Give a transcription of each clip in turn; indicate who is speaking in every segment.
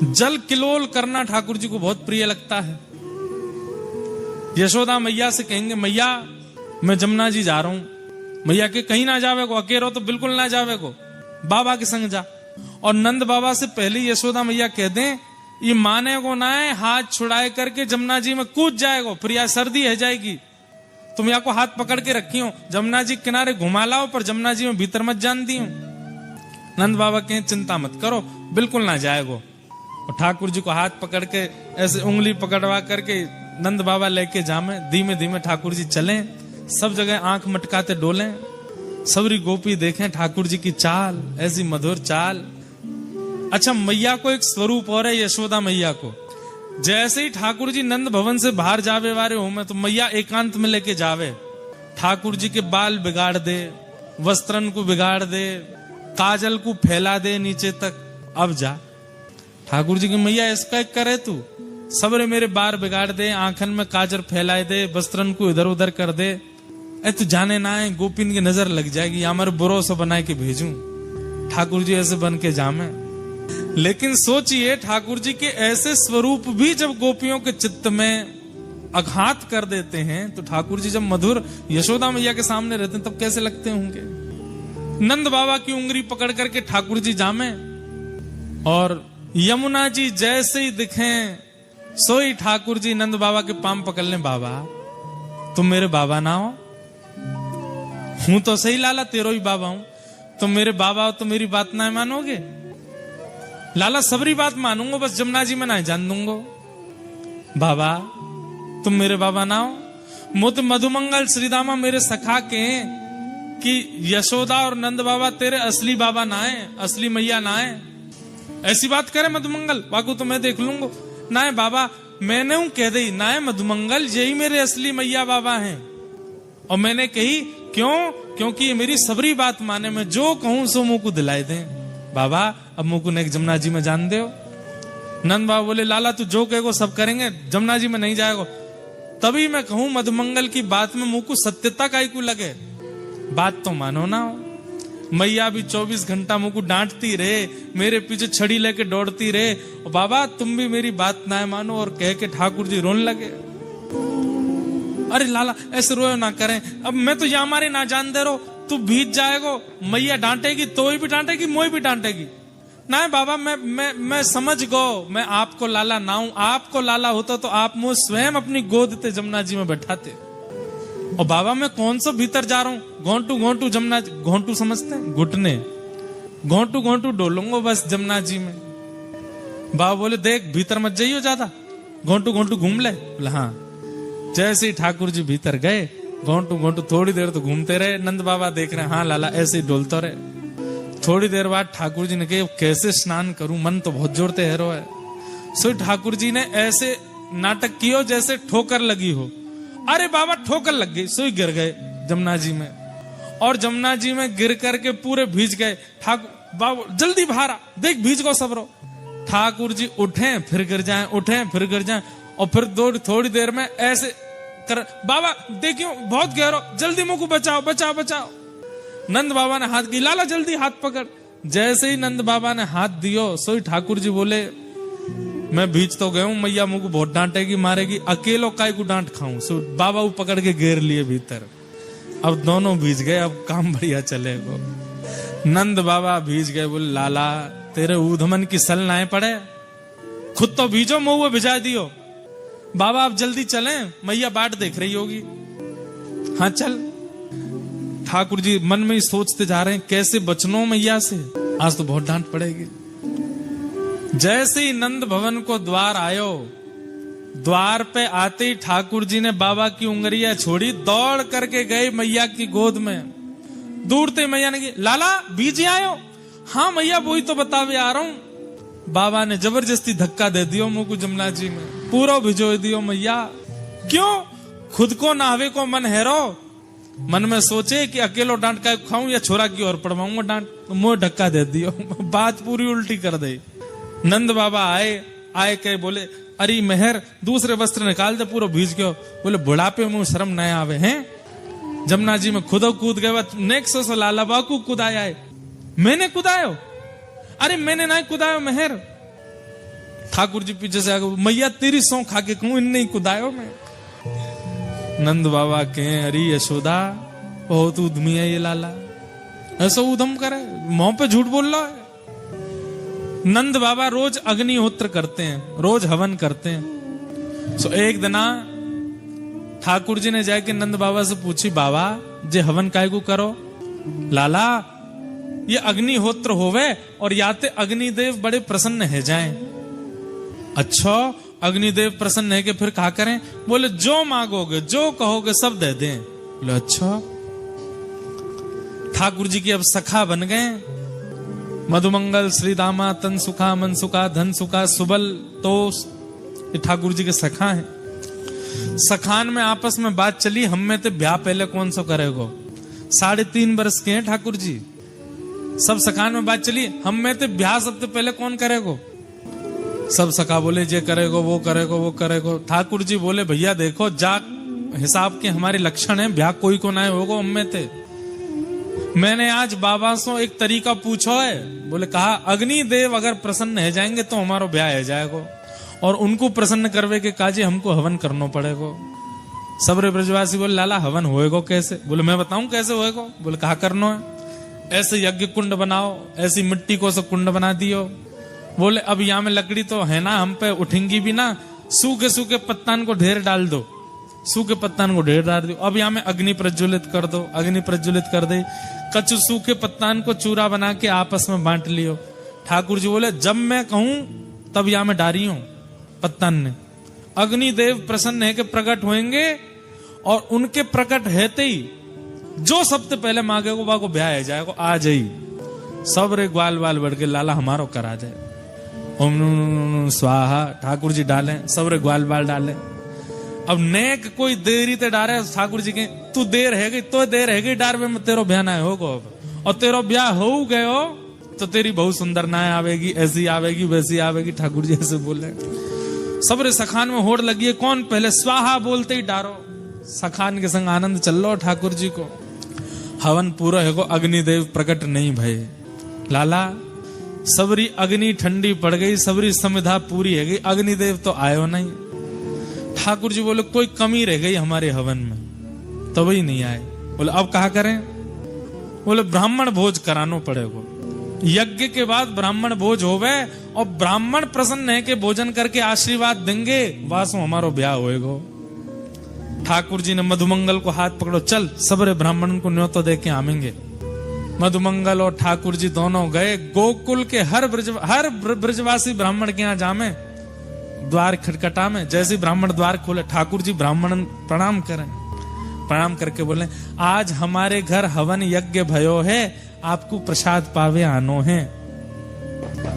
Speaker 1: जल किलोल करना ठाकुर जी को बहुत प्रिय लगता है। यशोदा मैया से कहेंगे, मैया मैं जमुना जी जा रहा हूं। मैया के कहीं ना जावे को, अकेलो तो बिल्कुल ना जावे को, बाबा के संग जा। और नंद बाबा से पहले यशोदा मैया कह दें, ये माने को ना है, हाथ छुड़ाए करके जमुना जी में कूद जाएगो, प्रिया सर्दी है जाएगी। तुम या को हाथ पकड़ के रखी हो, जमुना जी किनारे घुमा लाओ, पर जमुना जी में भीतर मत जान दी हो। नंद बाबा कहें, चिंता मत करो, बिल्कुल ना जाएगो। और ठाकुर जी को हाथ पकड़ के ऐसे उंगली पकड़वा करके नंद बाबा लेके जामे। धीमे धीमे ठाकुर जी चलें, सब जगह आंख मटकाते डोलें, सबरी गोपी देखें ठाकुर जी की चाल, ऐसी मधुर चाल। अच्छा, मैया को एक स्वरूप और है, यशोदा मैया को। जैसे ही ठाकुर जी नंद भवन से बाहर जावे वारे हो में, तो मैया एकांत में लेके जावे, ठाकुर जी के बाल बिगाड़ दे, वस्त्रन को बिगाड़ दे, काजल को फैला दे नीचे तक। अब जा ठाकुर जी की मैया इसका एक करे, तू सबरे मेरे बार बिगाड़ दे, आंखन में काजल फैलाए दे, वस्त्रन को इधर उधर कर दे। ए तू जाने ना है, गोपिन की नजर लग जाएगी, या मेरे बुरो से बना के भेजूं। ठाकुर जी ऐसे बन के जामे। लेकिन सोचिए, ठाकुर जी के ऐसे स्वरूप भी जब गोपियों के चित्त में आघात कर देते हैं, तो ठाकुर जी जब मधुर यशोदा मैया के सामने रहते हैं, तब कैसे लगते होंगे। नंद बाबा की उंगली पकड़ करके ठाकुर जी जामे, और यमुना जी जैसे ही दिखें, सोई ठाकुर जी नंद बाबा के पांव पकड़ लें। बाबा तुम मेरे बाबा ना हो? हूं तो सही लाला, तेरो ही बाबा हूं। तुम मेरे बाबा हो तो मेरी बात ना मानोगे? लाला सबरी बात मानूंगा, बस जमुना जी में ना जान दूंगा। बाबा तुम मेरे बाबा ना हो? मुत मधुमंगल श्रीदामा मेरे सखा के कि यशोदा और नंद बाबा तेरे असली बाबा ना है, असली मैया ना है। ऐसी बात करे मधुमंगल, बाकू तो मैं देख लूंगा। ना है बाबा, मैंने हूं कह दी, ना है मधुमंगल, यही मेरे असली मैया बाबा हैं। और मैंने कही क्यों? क्योंकि ये मेरी सबरी बात माने, मैं जो कहूं सो मुंह को दिलाए दें। बाबा अब मुंह को नेक जमुना जी में जान दे। नंद बाबा बोले, लाला तू जो कहेगो सब करेंगे, जमुना जी में नहीं जाएगो। तभी मैं कहूं मधुमंगल की बात में मुंह को सत्यता काई को लगे, बात तो मानो ना हो। मैया भी 24 घंटा मुंह को डांटती रहे, मेरे पीछे छड़ी लेके दौड़ती रहे, और बाबा तुम भी मेरी बात ना मानो, और कह के ठाकुर जी रोने लगे। अरे लाला ऐसे रोयो ना करें, अब मैं तो यहाँ हमारे ना जान दे रो, तू भीज जाएगो, मैया डांटेगी, तो भी डांटेगी, मोई भी डांटेगी। ना बाबा मैं समझ गो, मैं आपको लाला ना हूं। आपको लाला होता तो आप मुझे स्वयं अपनी गोद ते जमुना जी में बैठाते। और बाबा मैं कौन सा भीतर जा रहा हूं, घोंटू घोंटू जमुना, घोंटू समझते हैं घुटने, घोंटू घोंटू डोलूंगा बस जमुना जी में। बाबा बोले, देख भीतर मत जाइयो ज्यादा, घोंटू घोंटू घूम ले। बोले हाँ। जैसे ही ठाकुर जी भीतर गए, घोंटू घोंटू थोड़ी देर तो घूमते रहे। नंद बाबा देख रहे हैं, हाँ लाला ऐसे ही डोलता रहे। थोड़ी देर बाद ठाकुर जी ने कहा, कैसे स्नान करूं, मन तो बहुत जोर ते हैरो है। सो ठाकुर जी ने ऐसे नाटक कियो जैसे ठोकर लगी हो। अरे बाबा ठोकर लग गई, सोई गिर गए जमुना जी में, और जमुना जी में गिर करके पूरे भीज गए। ठाकुर बाबा जल्दी बाहर आ, देख भीज गो सबरो। ठाकुर जी उठे फिर गिर जाएं, उठे फिर गिर जाएं, और फिर थोड़ी देर में ऐसे कर, बाबा देखियो बहुत गहरो, जल्दी मुझको बचाओ बचाओ बचाओ। नंद बाबा ने हाथ की, लाला जल्दी हाथ पकड़। जैसे ही नंद बाबा ने हाथ दियो, सोई ठाकुर जी बोले, मैं भीज तो गया हूं, मैया मुझको बहुत डांटेगी मारेगी, अकेलो काय को डांट खाऊं। सो बाबा वो पकड़ के घेर लिए भीतर। अब दोनों भीज गए, अब काम बढ़िया चलेगा। नंद बाबा भीज गए, बोले लाला तेरे ऊधमन की सल ना पड़े, खुद तो भीजो, मुंह भिजा दियो। बाबा आप जल्दी चलें, मैया बाट देख रही होगी। हाँ चल। ठाकुर जी मन में ही सोचते जा रहे हैं, कैसे बचनो मैया से, आज तो बहुत डांट पड़ेगी। जैसे ही नंद भवन को द्वार आयो, द्वार पे आते ही ठाकुर जी ने बाबा की उंगलियां छोड़ी, दौड़ करके गए मैया की गोद में। दूर से मैया ने की, लाला बीजे आयो? हाँ मैया वही तो बतावे आ रहा हूं। बाबा ने जबरदस्ती धक्का दे दियो मुंह को जमुना जी में, पूरा भिजो दियो मैया। क्यों? खुद को नावे को मन हैरो, मन में सोचे कि अकेलो डांट का खाऊं या छोरा की ओर पड़वाऊंगा डांट, तो मुंह धक्का दे दियो, बात पूरी उल्टी कर दे। नंद बाबा आए कहे, बोले अरे मेहर दूसरे वस्त्र निकाल दे, पूरा भीज गयो। बोले बुढ़ापे में शर्म न आवे हैं, जमुना जी में खुद कूद गए, नेक्स्ट से लाला बाकू कुदाया है। मैंने कुदायो? अरे मैंने ना कुदायो मेहर, ठाकुर जी पीछे से आगे, मैया तेरी सौं खा के कहूं इनने ही कुदायो में। नंद बाबा के अरे यशोदा बहुत उद्यमी है ये लाला, ऐसा उधम करे, मुंह पे झूठ बोल रहा है। नंद बाबा रोज अग्निहोत्र करते हैं, रोज हवन करते हैं। सो एक दिना ठाकुर जी ने जाके नंद बाबा से पूछी, बाबा जे हवन काय को करो? लाला ये अग्निहोत्र होवे और याते अग्निदेव बड़े प्रसन्न है जाएं। अच्छा अग्निदेव प्रसन्न है कि फिर क्या करें? बोले जो मांगोगे जो कहोगे सब दे दें। बोले अच्छा। ठाकुर जी की अब सखा बन गए। मधुमंगल श्री दामा तन सुखा मन सुखा धन सुखा सुबल तोष, ये ठाकुर जी के सखा हैं। सखान में आपस में बात चली, हम में तो ब्याह पहले कौन सा करेगो? 3.5 वर्ष के हैं ठाकुर जी। सब सखान में बात चली, हम में तो ब्याह सबसे पहले कौन करेगो? सब सखा बोले जे करेगो वो करेगो वो करेगो। ठाकुर जी बोले भैया देखो जा हिसाब के हमारे लक्षण है, ब्याह कोई को ना होगो हम में थे। मैंने आज बाबा से एक तरीका पूछो है, बोले कहा अग्निदेव अगर प्रसन्न है जाएंगे तो हमारो ब्याह है जाएगो, और उनको प्रसन्न करवे के काजे हमको हवन करना पड़ेगो। सबरे ब्रजवासी बोले लाला हवन होएगो कैसे? बोले मैं बताऊं कैसे होएगो। बोले कहा करना है? ऐसे यज्ञ कुंड बनाओ, ऐसी मिट्टी को सब कुंड बना दियो। बोले अब यहाँ में लकड़ी तो है ना, हम पे उठेंगी भी ना, सूखे सूखे पत्तान को ढेर डाल दो, सूखे पत्तान को ढेर डाल दो। अब यहाँ में अग्नि प्रज्वलित कर दो, अग्नि प्रज्वलित कर दे, कच्चे सूखे पत्तान को चूरा बना के आपस में बांट लियो। ठाकुर जी बोले जब मैं कहूं तब यहाँ में डारी हूं पत्तान ने। अग्निदेव प्रसन्न है कि प्रकट होंगे, और उनके प्रकट हेते ही जो सबसे पहले मांगेगो वाको ब्याह है जाएगो, आ जाई। सब रे ग्वाल वाल बढ़ के लाला हमारो करा जाए। ओम स्वाहा ठाकुर जी डाले, सब रे ग्वाल बाल डाले। अब नेक कोई देरी ते डारे ठाकुर जी के, तू देर है गई तो देर है गई डार में तेरो ब्याह ना होगो। और तेरो ब्याह हो गयो तो तेरी बहुत सुंदर ना आवेगी, ऐसी आवेगी वैसी आवेगी। ठाकुर जी ऐसे बोले। सब रे सखान में होड़ लगी है, कौन पहले स्वाहा बोलते ही डारो। सखान के संग आनंद चल लो ठाकुर जी को। हवन पूरा है को अग्निदेव प्रकट नहीं भय। लाला सबरी अग्नि ठंडी पड़ गई, सबरी समिधा पूरी है गई, अग्निदेव तो आयो नहीं। ठाकुर जी बोले कोई कमी रह गई हमारे हवन में, तो वही नहीं आए। बोले अब कहा करें? बोले ब्राह्मण भोज करानो पड़ेगा। यज्ञ के बाद ब्राह्मण भोज होवे, और ब्राह्मण प्रसन्न है के भोजन करके आशीर्वाद देंगे, वासो हमारो ब्याह होएगो। ठाकुर जी ने मधुमंगल को हाथ पकड़ो, चल सबरे ब्राह्मण को न्योता दे के आवेंगे। मधुमंगल और ठाकुर जी दोनों गए। गोकुल के हर ब्रजवासी ब्राह्मण के यहाँ जामे, द्वार खटखटा में। जैसे ब्राह्मण द्वार खोले, ठाकुर जी ब्राह्मण प्रणाम करें। प्रणाम करके बोले आज हमारे घर हवन यज्ञ भयो है, आपको प्रसाद पावे आनो है।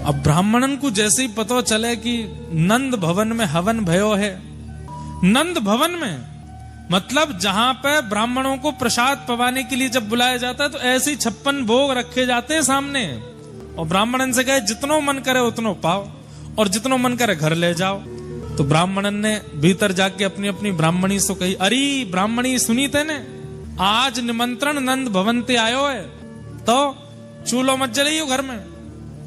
Speaker 1: अब ब्राह्मणन को जैसे ही पता चले कि नंद भवन में हवन भयो है, नंद भवन में मतलब जहां पे ब्राह्मणों को प्रसाद पवाने के लिए जब बुलाया जाता है तो ऐसे ही 56 भोग रखे जाते हैं सामने, और ब्राह्मणन से कहे जितनो मन करे उतनो पाओ, और जितनो मन करे घर ले जाओ। तो ब्राह्मणन ने भीतर जाके अपनी अपनी ब्राह्मणी से कही, अरे ब्राह्मणी सुनी तेने, आज निमंत्रण नंद भवन ते आयो है, तो चूल्हो मत जलाइयो घर में।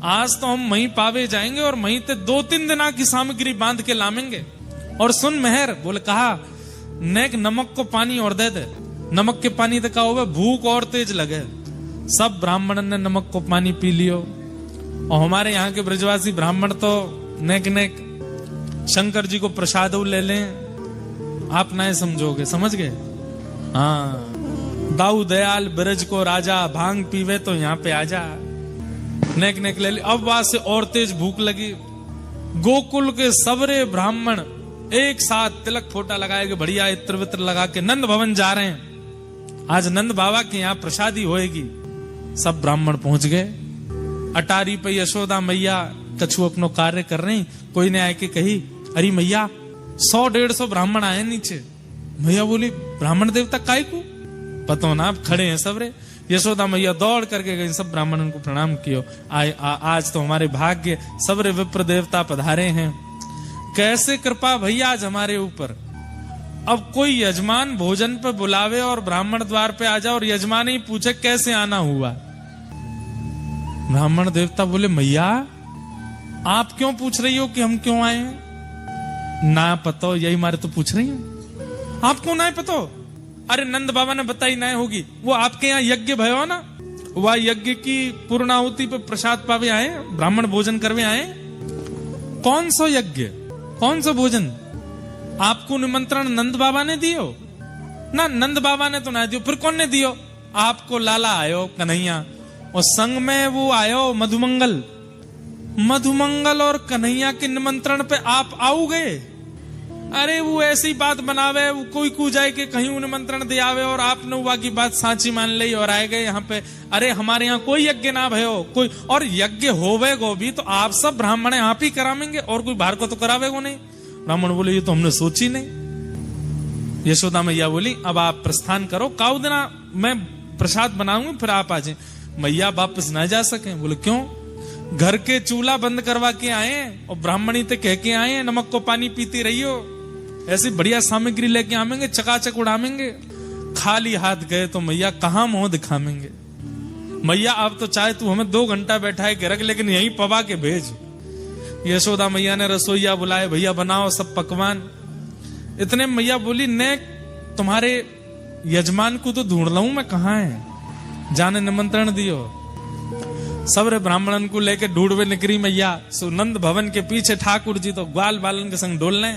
Speaker 1: आज तो हम वहीं पावे जाएंगे और वहीं ते 2-3 दिना की सामग्री बांध के लामेंगे। और सुन मेहर, बोले कहा नेक नमक को पानी और दे दे। नमक के पानी तो का होगा भूख और तेज लगे। सब ब्राह्मण ने नमक को पानी पी लियो। और हमारे यहाँ के ब्रजवासी ब्राह्मण तो नेक नेक शंकर जी को प्रसाद ले लें, आप ना समझोगे, समझ गए? हाँ, दाऊ दयाल ब्रज को राजा, भांग पीवे तो यहाँ पे आजा, नेक नेक ले ले। अब वहां से और तेज भूख लगी। गोकुल के सबरे ब्राह्मण एक साथ तिलक फोटा लगाएंगे, बढ़िया इत्र वित्र लगा के नंद भवन जा रहे हैं। आज नंद बाबा के यहाँ प्रसादी होएगी। सब ब्राह्मण पहुंच गए। अटारी पे यशोदा मैया कछु अपनो कार्य कर रही। कोई ने आके कही, अरे मैया 100-150 ब्राह्मण आए नीचे। मैया बोली ब्राह्मण देवता काय को? पतो ना, आप खड़े हैं सबरे। यशोदा मैया दौड़ करके गई, सब ब्राह्मणों को प्रणाम कियो। आज तो हमारे भाग्य सबरे विप्र देवता पधारे हैं। कैसे कृपा भैया आज हमारे ऊपर। अब कोई यजमान भोजन पे बुलावे और ब्राह्मण द्वार पे आ जाए और यजमान ही पूछे कैसे आना हुआ। ब्राह्मण देवता बोले मैया आप क्यों पूछ रही हो कि हम क्यों आए हैं? ना पतो, यही मारे तो पूछ रही हूं। आपको ना पतो? अरे नंद बाबा ने बताई ना होगी। वो आपके यहाँ यज्ञ भयो ना, वह यज्ञ की पूर्णाहुति पे प्रसाद पावे आए, ब्राह्मण भोजन करवे आए। कौन सा यज्ञ, कौन सा भोजन? आपको निमंत्रण नंद बाबा ने दियो ना? नंद बाबा ने तो ना दियो, फिर कौन ने दियो? आपको लाला आयो कन्हैया, और संग में वो आयो मधुमंगल। मधुमंगल और कन्हैया के निमंत्रण पे आप आओगे? अरे वो ऐसी बात बनावे, वो कोई को जाए के कहीं निमंत्रण दे आवे और आपने वो की बात साची मान ली और आए गए यहाँ पे। अरे हमारे यहाँ कोई यज्ञ ना भयो कोई, और यज्ञ होवे गो भी तो आप सब ब्राह्मण आप ही करावेंगे और कोई बाहर को तो करावेगो नहीं। ब्राह्मण बोले ये तो हमने सोची नहीं। यशोदा मैया बोली अब आप प्रस्थान करो, काउ दिना मैं प्रसाद बनाऊंगी फिर आप आ जाए। मैया वापस ना जा सके। बोले क्यों? घर के चूल्हा बंद करवा के आए और ब्राह्मणी ते कह के आए नमक को पानी पीती रही हो, ऐसी बढ़िया सामग्री लेके आवेंगे, चकाचक उड़ावेंगे। खाली हाथ गए तो मैया कहां मुंह दिखावेंगे? मैया अब तो चाहे तू हमें 2 घंटा बैठाए के रख, लेकिन यहीं पवा के भेज। यशोदा मैया ने रसोईया बुलाए, भैया बनाओ सब पकवान। इतने मैया बोली ने तुम्हारे यजमान को तो ढूंढ लाऊं मैं, कहां है? जाने निमंत्रण दियो। सबरे ब्राह्मणन को लेके ढूंढवे निकरी मैया। सुनंद भवन के पीछे ठाकुर जी तो ग्वाल बालन के संग डोलने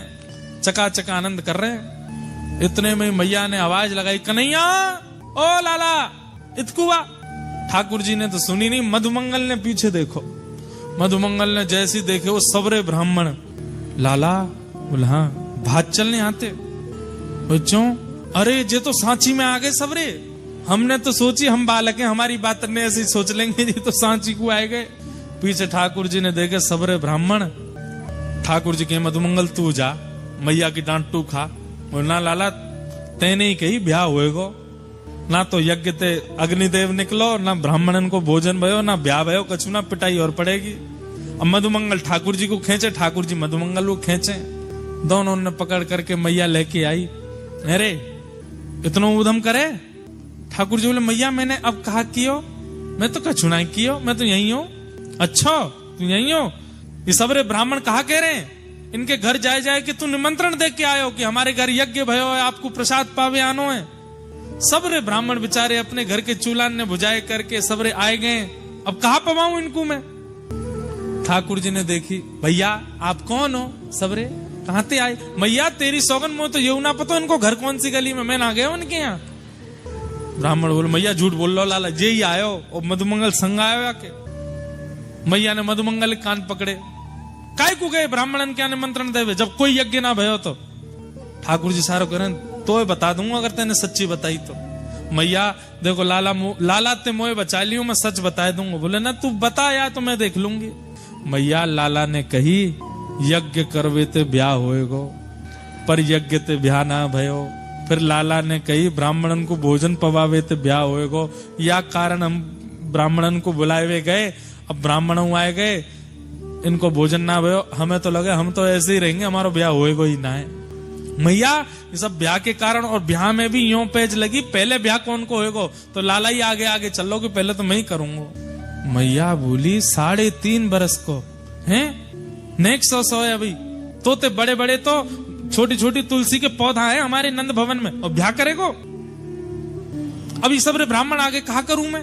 Speaker 1: चकाचक आनंद कर रहे हैं। इतने में मैया ने आवाज लगाई, कन्हैया ओ लाला इतकुआ। ठाकुर जी ने तो सुनी नहीं। मधुमंगल ने पीछे देखो, मधुमंगल ने जैसी देखे वो सबरे ब्राह्मण। लाला बोला हाँ भात चलने आते बच्चों। अरे जे तो सांची में आ गए सबरे। हमने तो सोची हम बालक हैं, हमारी बात ने ऐसी सोच लेंगे, ये तो सांची को आए गए। पीछे ठाकुर जी ने देखे सबरे ब्राह्मण। ठाकुर जी के मधुमंगल तू जा, मैया की डांट तू खा। ना लाला तेने ही कही ब्याह होएगो, ना तो यज्ञ ते अग्निदेव निकलो, ना ब्राह्मणन को भोजन भयो, ना ब्याह भयो, कछु ना पिटाई और पड़ेगी। अब मधुमंगल ठाकुर जी को खेचे, ठाकुर जी मधुमंगल को खेचे। दोनों ने पकड़ करके मैया लेके आई। अरे इतना उधम करे? ठाकुर जी बोले मैया मैंने अब कहा कियो, मैं तो कछु ना कियो, मैं तो यही हूं। अच्छा तू यही हो? ये सबरे ब्राह्मण कहा कह रहे हैं? इनके घर जाए जाए कि तू निमंत्रण दे के आयो कि हमारे घर यज्ञ भयो है, आपको प्रसाद पावे आनो है। सबरे ब्राह्मण बेचारे अपने घर के चूल्हा ने बुझाए करके सबरे आए गए। अब कहा पवाऊं इनको मैं? ठाकुर जी ने देखी, भैया आप कौन हो? सबरे कहां ते आए? मैया तेरी सौगन मोह तो ये ना पता इनको घर कौन सी गली में मैं ना गया उनके यहाँ। ब्राह्मण बोले मैया झूठ बोल लो लाला, जे ही आयो और मधुमंगल संग आयो आके। मैया ने मधुमंगल कान पकड़े, काय को गए ब्राह्मणन क्या निमंत्रण देवे जब कोई यज्ञ ना भयो तो? ठाकुर जी सारो करें तो बता दूंगा अगर तेने सच्ची बताई तो। मैया देखो लाला ते मोए बचा लियो, मैं सच बता दूंगा। बोले ना तू बता या तो मैं देख लूंगी। मैया लाला ने कही यज्ञ करवे ते ब्याह होएगो, पर यज्ञ ते ब्याह ना भयो। फिर लाला ने कही ब्राह्मणन को भोजन पवावे ते ब्याह होएगो, या कारण हम ब्राह्मणन को बुलाए गए। अब ब्राह्मण आए गए, इनको भोजन ना भयो, हमें तो लगे हम तो ऐसे ही रहेंगे, हमारा ब्याह होएगो ही ना है। मैया ये सब ब्याह के कारण, और ब्याह में भी यूं पेज लगी पहले ब्याह कौन को होएगो? तो लाला ही आगे आगे चल लो कि पहले तो मैं ही करूंगा। मैया बोली 3.5 बरस को हैं नेक्स्ट 100 है अभी तो ते बड़े बड़े तो छोटी छोटी तुलसी के पौधा है हमारे नंद भवन में, और ब्याह करेगो? अभी सबरे ब्राह्मण आगे कहा करूं मैं?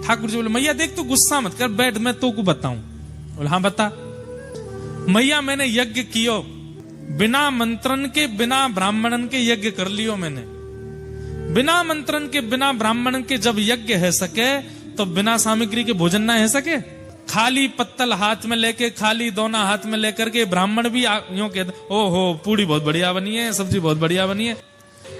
Speaker 1: ठाकुर जी बोले मैया देख तू गुस्सा मत कर, बैठ मैं तो को बताऊं। बोले हाँ बता। मैया मैंने यज्ञ कियो, बिना मंत्रन के बिना ब्राह्मणन के यज्ञ कर लियो मैंने। बिना मंत्रन के बिना ब्राह्मण के जब यज्ञ है सके तो बिना सामग्री के भोजन ना है सके। खाली पत्तल हाथ में लेके, खाली दोना हाथ में लेकर के ब्राह्मण भी यूं कहते ओहो पूड़ी बहुत बढ़िया बनी है, सब्जी बहुत बढ़िया बनी है,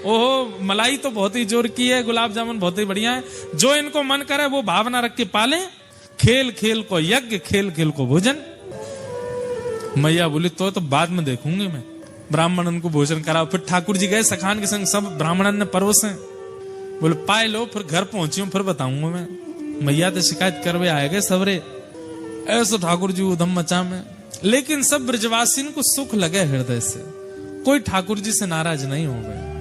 Speaker 1: ओहो मलाई तो बहुत ही जोर की है, गुलाब जामुन बहुत ही बढ़िया है। जो इनको मन करे वो भावना रख के पाले। खेल खेल को यज्ञ, खेल खेल को भोजन। मैया बोली तो बाद में देखूंगी मैं। ब्राह्मणन को भोजन कराओ। फिर ठाकुर जी गए सखान के संग, सब ब्राह्मणन ने परोसे। बोले पाए लो, फिर घर पहुंची हूं फिर बताऊंगा मैं। मैया तो शिकायत करवे आए गए सबरे। ऐसा ठाकुर जी उधम मचा में, लेकिन सब ब्रजवासी को सुख लगे हृदय से, कोई ठाकुर जी से नाराज नहीं हो गए।